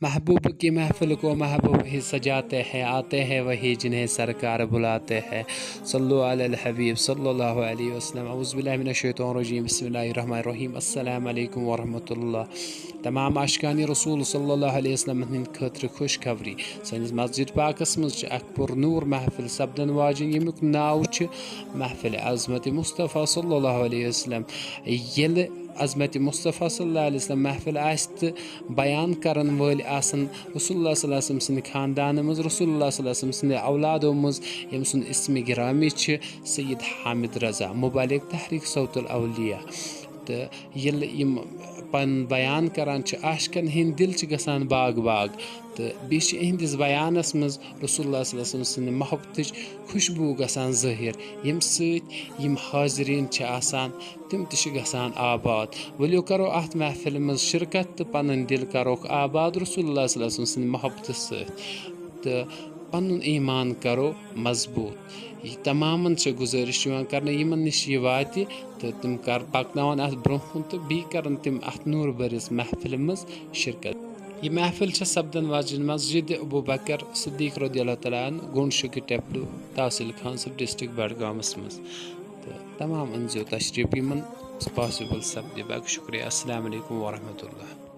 महबूब की महफिल को महबूब ही सजाते हैं, आते हैं वही जिन्हें सरकार बुलाते हैं। सल्लु अलल हबीब सल्लल्लाहु अलैहि वसल्लम। औज़ु बिल्लाहि मिनश शैतानिर रजीम। बिस्मिल्लाहिर्रहमानिर्रहीम। अस्सलामु अलैकुम व रहमतुल्लाह। तमाम आशिकानी रसूल सल्लल्लाहु अलैहि वसल्लम हंद खतर खुशखबरी। सनिस मस्जिद पाकस मज अख पुरनूर महफिल सपदन वाजिन, यमुक नाव महफिल अज़मत मुस्तफ़ा सल्लल्लाहु अलैहि वसल्लम। ये अज़मत मुस्तफ़ा सल्लल्लाहु अलैहि वसल्लम महफिल आस्त बयान करन वल आसन रसूलुल्लाह सल्लल्लाहु अलैहि वसल्लम सिंद खानदान मज, रसूलुल्लाह सल्लल्लाहु अलैहि वसल्लम सिंद औलादो मज, यम सुन इस्म गिरामी सैयद हामिद रज़ा मुबालिक तहरीक सौतुल अवलिया। तो यम पन बयान करान आशिकन हिंद दिल गसान बाग बाग। तो बीच इहंदिस बयानस मज रसूलुल्लाह सल्लल्लाहु अलैहि वसल्लम सिंद मोहब्बत खुशबू गसान ज़ाहिर, यम सत यम हाज़रीन आसान तिम तश गसान आबाद। वलियो करो अत महफिल मज शिरकत तो पन दिल करोक आबाद रसूलुल्लाह सल्लल्लाहु अलैहि वसल्लम मोहब्बत सत। तो पन ईमान करो मजबूत। यह तमामन गुजारिश कर यमन नश यह वाति तो तुम कर पकन अत ब्रोह तो बी कर तिम अत नूर भरिस महफिल मज शिरकत। यह महफिल सपदन वाजिन मस्जिद अबू बकर सिद्दीक रज़ियल्लाहु तआला अन्हु, गुंडशुक टेपलू, तहसील खान सब, डिस्ट्रिक्ट बडगामस मज। तो तमाम अनजो तशरीफ यमन पॉसिबल सपदि। बाकी शुक्रिया। अस्सलामु अलैकुम व रहमतुल्लाह।